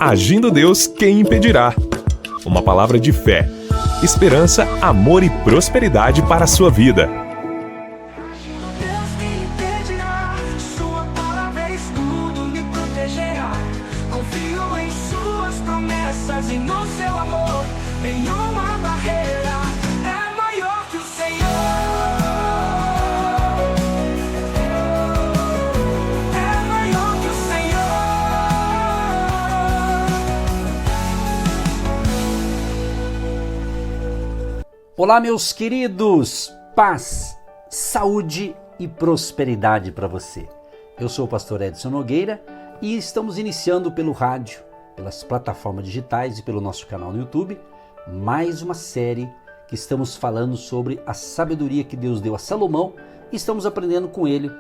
Agindo Deus, quem impedirá? Uma palavra de fé, esperança, amor e prosperidade para a sua vida. Deus me impedirá, sua palavra é escudo, me protegerá. Confio em suas promessas e no seu amor. Nenhuma barreira é maior que o Senhor. É maior que o Senhor. Olá, meus queridos, paz, saúde e prosperidade para você. Eu sou o pastor Edson Nogueira e estamos iniciando pelo rádio, pelas plataformas digitais e pelo nosso canal no YouTube, mais uma série que estamos falando sobre a sabedoria que Deus deu a Salomão e estamos aprendendo com ele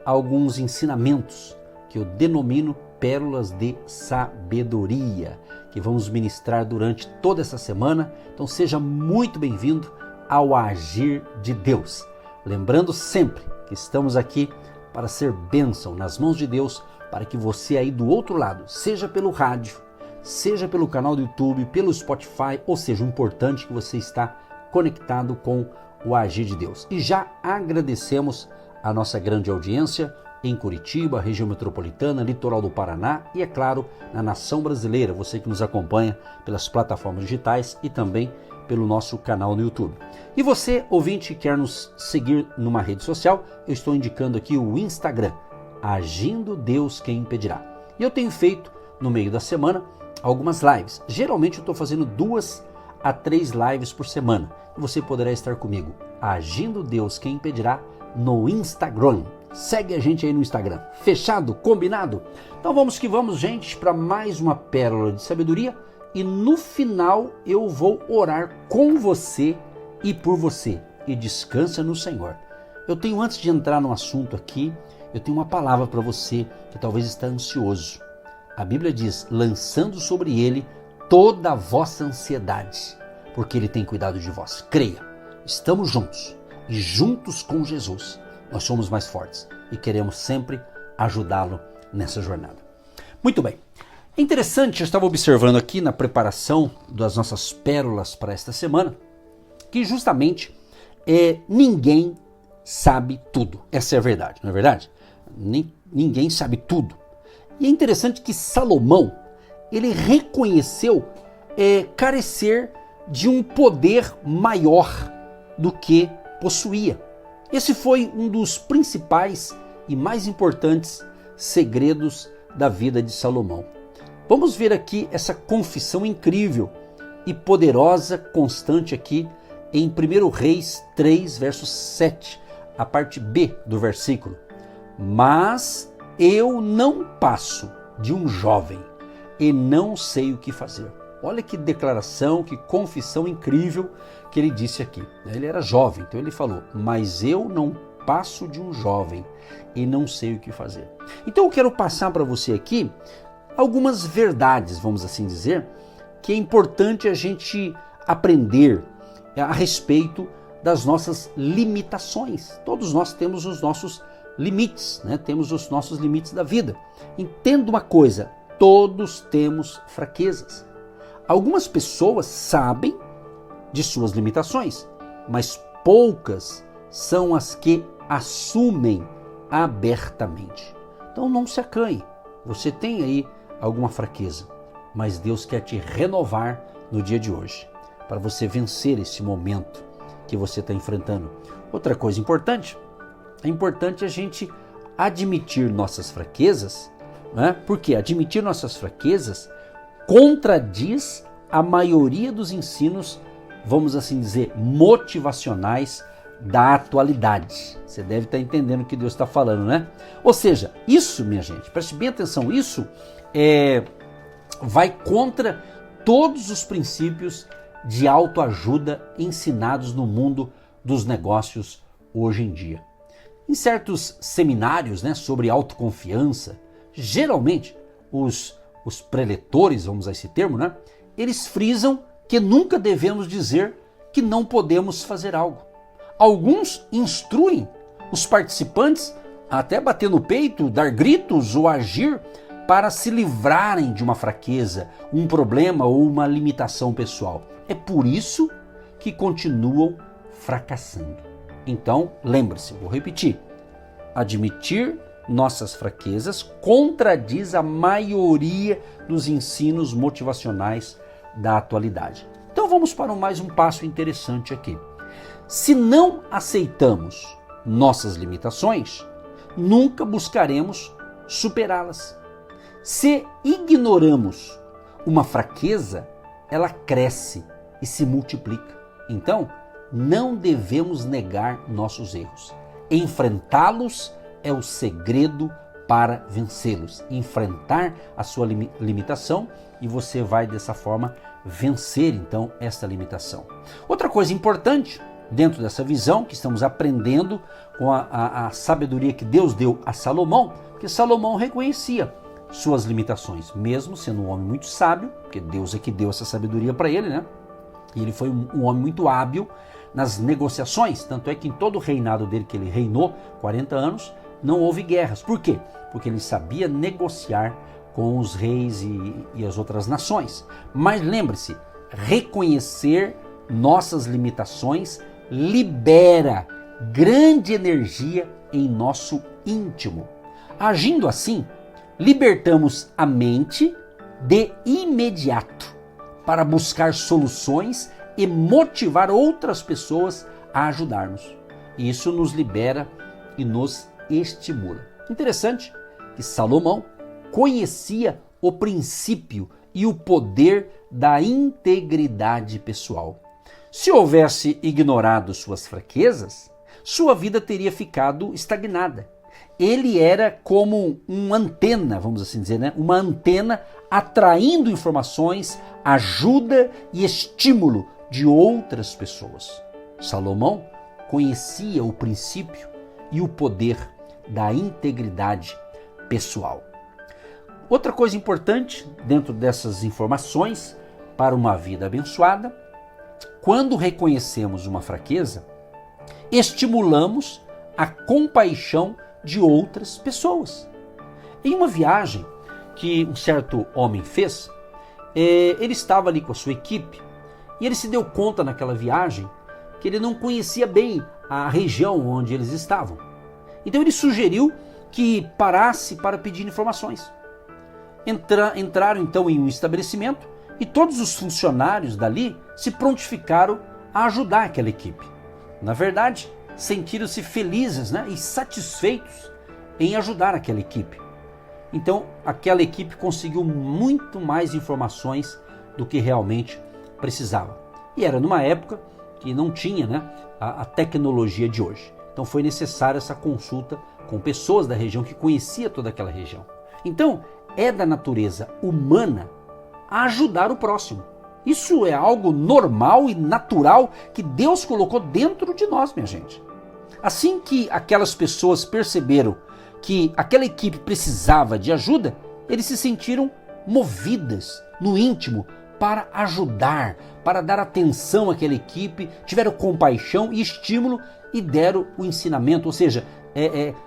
alguns ensinamentos que eu denomino pérolas de sabedoria, que vamos ministrar durante toda essa semana. Então seja muito bem-vindo ao Agir de Deus. Lembrando sempre que estamos aqui para ser bênção nas mãos de Deus, para que você aí do outro lado, seja pelo rádio, seja pelo canal do YouTube, pelo Spotify, ou seja, o importante é que você está conectado com o Agir de Deus. E já agradecemos a nossa grande audiência em Curitiba, região metropolitana, litoral do Paraná e, é claro, na nação brasileira, você que nos acompanha pelas plataformas digitais e também pelo nosso canal no YouTube. E você, ouvinte, que quer nos seguir numa rede social, eu estou indicando aqui o Instagram, Agindo Deus Quem Impedirá. E eu tenho feito, no meio da semana, algumas lives. Geralmente eu estou fazendo 2 a 3 lives por semana. E você poderá estar comigo, Agindo Deus Quem Impedirá, no Instagram. Segue a gente aí no Instagram. Fechado? Combinado? Então vamos que vamos, gente, para mais uma pérola de sabedoria. E no final eu vou orar com você e por você. E descansa no Senhor. Eu tenho, antes de entrar no assunto aqui, eu tenho uma palavra para você que talvez está ansioso. A Bíblia diz, lançando sobre ele toda a vossa ansiedade, porque ele tem cuidado de vós. Creia, estamos juntos e juntos com Jesus nós somos mais fortes e queremos sempre ajudá-lo nessa jornada. Muito bem, é interessante, eu estava observando aqui na preparação das nossas pérolas para esta semana, que justamente ninguém sabe tudo. Essa é a verdade, não é verdade? Ninguém sabe tudo. E é interessante que Salomão, ele reconheceu carecer de um poder maior do que possuía. Esse foi um dos principais e mais importantes segredos da vida de Salomão. Vamos ver aqui essa confissão incrível e poderosa, constante aqui em 1 Reis 3, verso 7, a parte B do versículo. Mas eu não passo de um jovem e não sei o que fazer. Olha que declaração, que confissão incrível que ele disse aqui. Ele era jovem, então ele falou, mas eu não passo de um jovem e não sei o que fazer. Então eu quero passar para você aqui algumas verdades, vamos assim dizer, que é importante a gente aprender a respeito das nossas limitações. Todos nós temos os nossos limites, né? Temos os nossos limites da vida. Entenda uma coisa, todos temos fraquezas. Algumas pessoas sabem de suas limitações, mas poucas são as que assumem abertamente. Então não se acanhe, você tem aí alguma fraqueza, mas Deus quer te renovar no dia de hoje, para você vencer esse momento que você está enfrentando. Outra coisa importante, é importante a gente admitir nossas fraquezas, né? Porque admitir nossas fraquezas contradiz a maioria dos ensinos, vamos assim dizer, motivacionais da atualidade. Você deve estar entendendo o que Deus está falando, né? Ou seja, isso, minha gente, preste bem atenção, isso vai contra todos os princípios de autoajuda ensinados no mundo dos negócios hoje em dia. Em certos seminários, né, sobre autoconfiança, geralmente os preletores, vamos usar esse termo, né, eles frisam que nunca devemos dizer que não podemos fazer algo. Alguns instruem os participantes a até bater no peito, dar gritos ou agir para se livrarem de uma fraqueza, um problema ou uma limitação pessoal. É por isso que continuam fracassando. Então, lembre-se, vou repetir, admitir nossas fraquezas contradiz a maioria dos ensinos motivacionais da atualidade. Então vamos para mais um passo interessante aqui. Se não aceitamos nossas limitações, nunca buscaremos superá-las. Se ignoramos uma fraqueza, ela cresce e se multiplica. Então, não devemos negar nossos erros. Enfrentá-los é o segredo para vencê-los. Enfrentar a sua limitação e você vai dessa forma vencer então esta limitação. Outra coisa importante dentro dessa visão que estamos aprendendo com a sabedoria que Deus deu a Salomão, porque Salomão reconhecia suas limitações, mesmo sendo um homem muito sábio, porque Deus é que deu essa sabedoria para ele, né? E ele foi um homem muito hábil nas negociações, tanto é que em todo o reinado dele, que ele reinou 40 anos, não houve guerras. Por quê? Porque ele sabia negociar com os reis e as outras nações. Mas lembre-se, reconhecer nossas limitações libera grande energia em nosso íntimo. Agindo assim, libertamos a mente de imediato para buscar soluções e motivar outras pessoas a ajudar-nos. Isso nos libera e nos estimula. Interessante que Salomão conhecia o princípio e o poder da integridade pessoal. Se houvesse ignorado suas fraquezas, sua vida teria ficado estagnada. Ele era como uma antena, vamos assim dizer, né? Uma antena atraindo informações, ajuda e estímulo de outras pessoas. Salomão conhecia o princípio e o poder da integridade pessoal. Outra coisa importante dentro dessas informações para uma vida abençoada, quando reconhecemos uma fraqueza, estimulamos a compaixão de outras pessoas. Em uma viagem que um certo homem fez, ele estava ali com a sua equipe e ele se deu conta naquela viagem que ele não conhecia bem a região onde eles estavam. Então ele sugeriu que parasse para pedir informações. Entraram então em um estabelecimento e todos os funcionários dali se prontificaram a ajudar aquela equipe. Na verdade, sentiram-se felizes, né, e satisfeitos em ajudar aquela equipe. Então, aquela equipe conseguiu muito mais informações do que realmente precisava. E era numa época que não tinha, né, a tecnologia de hoje. Então foi necessária essa consulta com pessoas da região que conhecia toda aquela região. Então, é da natureza humana ajudar o próximo. Isso é algo normal e natural que Deus colocou dentro de nós, minha gente. Assim que aquelas pessoas perceberam que aquela equipe precisava de ajuda, eles se sentiram movidas no íntimo para ajudar, para dar atenção àquela equipe, tiveram compaixão e estímulo e deram o ensinamento, ou seja,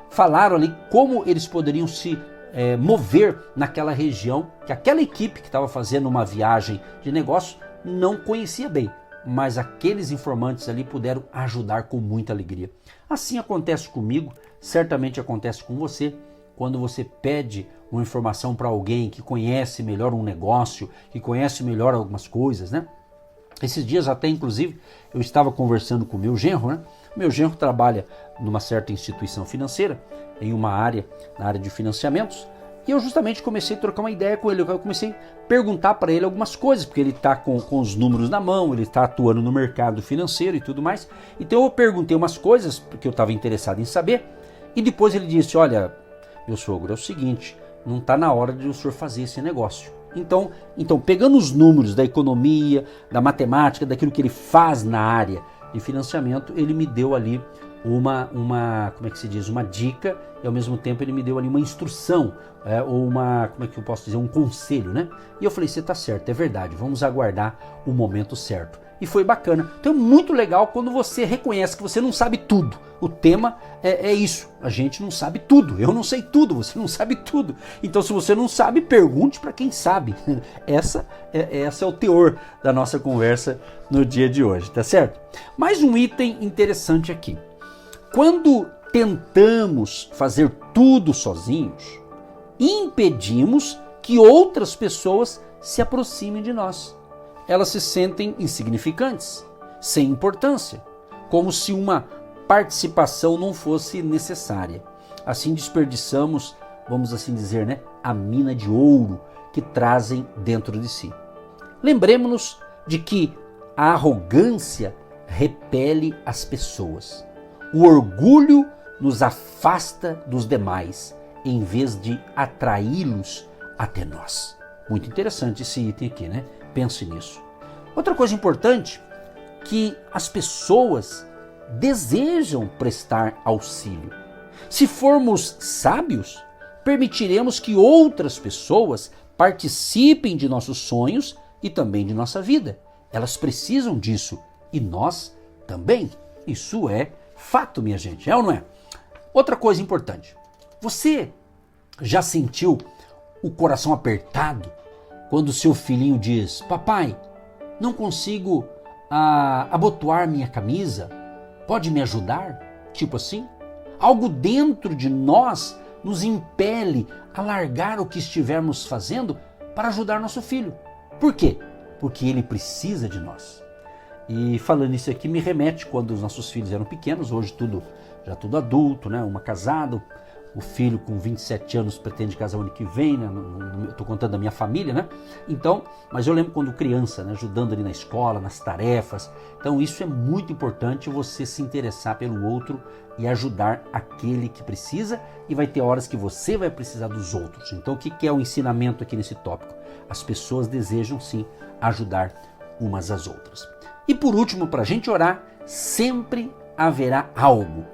falaram ali como eles poderiam se mover naquela região que aquela equipe que estava fazendo uma viagem de negócio não conhecia bem, mas aqueles informantes ali puderam ajudar com muita alegria. Assim acontece comigo, certamente acontece com você, quando você pede uma informação para alguém que conhece melhor um negócio, que conhece melhor algumas coisas, né? Esses dias até, inclusive, eu estava conversando com o meu genro, né? O meu genro trabalha numa certa instituição financeira, em uma área, na área de financiamentos, e eu justamente comecei a trocar uma ideia com ele. Eu comecei a perguntar para ele algumas coisas, porque ele está com os números na mão, ele está atuando no mercado financeiro e tudo mais. Então eu perguntei umas coisas, porque eu estava interessado em saber, e depois ele disse, olha, meu sogro, é o seguinte, não está na hora de o senhor fazer esse negócio. Então, pegando os números da economia, da matemática, daquilo que ele faz na área de financiamento, ele me deu ali como é que se diz, uma dica, e ao mesmo tempo ele me deu ali uma instrução, ou como é que eu posso dizer, um conselho, né? E eu falei, você está certo, é verdade, vamos aguardar o momento certo. e foi bacana. Então é muito legal quando você reconhece que você não sabe tudo. O tema é isso, a gente não sabe tudo, eu não sei tudo, você não sabe tudo. Então se você não sabe, pergunte para quem sabe. Essa é o teor da nossa conversa no dia de hoje, tá certo? Mais um item interessante aqui. Quando tentamos fazer tudo sozinhos, impedimos que outras pessoas se aproximem de nós. Elas se sentem insignificantes, sem importância, como se uma participação não fosse necessária. Assim desperdiçamos, vamos assim dizer, né, a mina de ouro que trazem dentro de si. Lembremos-nos de que a arrogância repele as pessoas. O orgulho nos afasta dos demais, em vez de atraí-los até nós. Muito interessante esse item aqui, né? Pense nisso. Outra coisa importante, que as pessoas desejam prestar auxílio. Se formos sábios, permitiremos que outras pessoas participem de nossos sonhos e também de nossa vida. Elas precisam disso e nós também. Isso é fato, minha gente, é ou não é? Outra coisa importante. Você já sentiu o coração apertado quando seu filhinho diz: papai, não consigo abotoar minha camisa, pode me ajudar? Tipo assim, algo dentro de nós nos impele a largar o que estivermos fazendo para ajudar nosso filho. Por quê? Porque ele precisa de nós. E falando isso aqui me remete quando os nossos filhos eram pequenos, hoje já tudo adulto, né? Uma casado, o filho com 27 anos pretende casar o ano que vem, né? Estou contando da minha família, né? Então, mas eu lembro quando criança, né? Ajudando ali na escola, nas tarefas. Então isso é muito importante, você se interessar pelo outro e ajudar aquele que precisa, e vai ter horas que você vai precisar dos outros. Então o que é o ensinamento aqui nesse tópico? As pessoas desejam sim ajudar umas às outras. E por último, para a gente orar, sempre haverá algo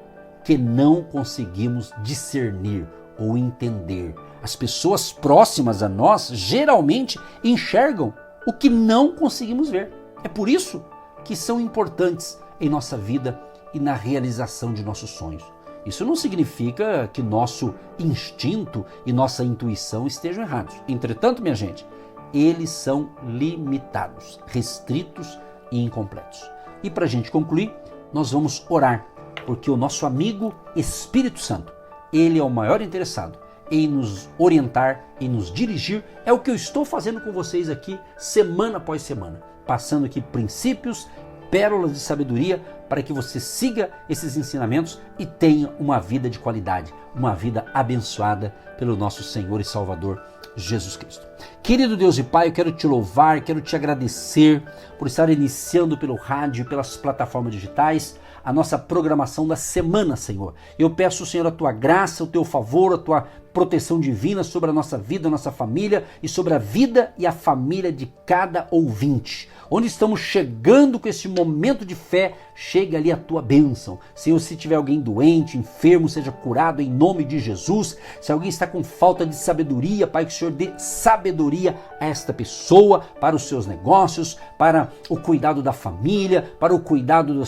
que não conseguimos discernir ou entender. As pessoas próximas a nós geralmente enxergam o que não conseguimos ver. É por isso que são importantes em nossa vida e na realização de nossos sonhos. Isso não significa que nosso instinto e nossa intuição estejam errados. Entretanto, minha gente, eles são limitados, restritos e incompletos. E para a gente concluir, nós vamos orar, porque o nosso amigo Espírito Santo, ele é o maior interessado em nos orientar, em nos dirigir. É o que eu estou fazendo com vocês aqui, semana após semana, passando aqui princípios, pérolas de sabedoria, para que você siga esses ensinamentos e tenha uma vida de qualidade, uma vida abençoada pelo nosso Senhor e Salvador Jesus Cristo. Querido Deus e Pai, eu quero te louvar, quero te agradecer por estar iniciando pelo rádio e pelas plataformas digitais a nossa programação da semana, Senhor. Eu peço, Senhor, a tua graça, o teu favor, a tua proteção divina sobre a nossa vida, a nossa família e sobre a vida e a família de cada ouvinte. Onde estamos chegando com esse momento de fé, chega ali a tua bênção. Senhor, se tiver alguém doente, enfermo, seja curado em nome de Jesus. Se alguém está com falta de sabedoria, Pai, que o Senhor dê sabedoria a esta pessoa para os seus negócios, para o cuidado da família, para o cuidado do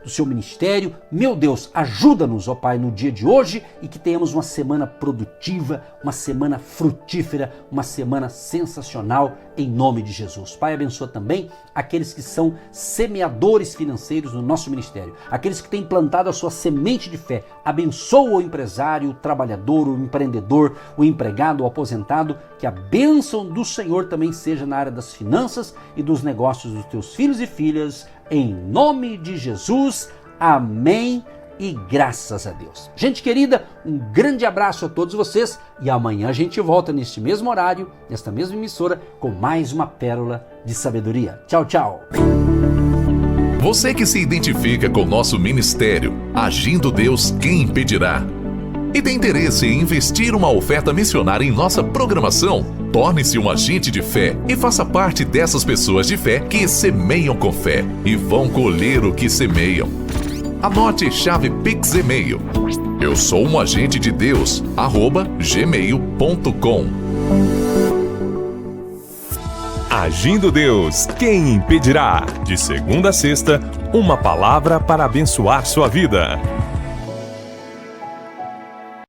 seu ministério. Meu Deus, ajuda-nos, ó Pai, no dia de hoje e que tenhamos uma semana produtiva, uma semana frutífera, uma semana sensacional em nome de Jesus. Pai, abençoa também aqueles que são semeadores financeiros no nosso ministério, aqueles que têm plantado a sua semente de fé. Abençoa o empresário, o trabalhador, o empreendedor, o empregado, o aposentado, que a bênção do Senhor também seja na área das finanças e dos negócios dos teus filhos e filhas, em nome de Jesus. Amém e graças a Deus. Gente querida, um grande abraço a todos vocês e amanhã a gente volta neste mesmo horário, nesta mesma emissora, com mais uma pérola de sabedoria. Tchau, tchau. Você que se identifica com o nosso ministério, Agindo Deus, quem impedirá? E tem interesse em investir uma oferta missionária em nossa programação? Torne-se um agente de fé e faça parte dessas pessoas de fé que semeiam com fé e vão colher o que semeiam. Anote chave Pix e-mail. Eu sou um agente de Deus, @gmail.com. Agindo Deus, quem impedirá? De segunda a sexta, uma palavra para abençoar sua vida.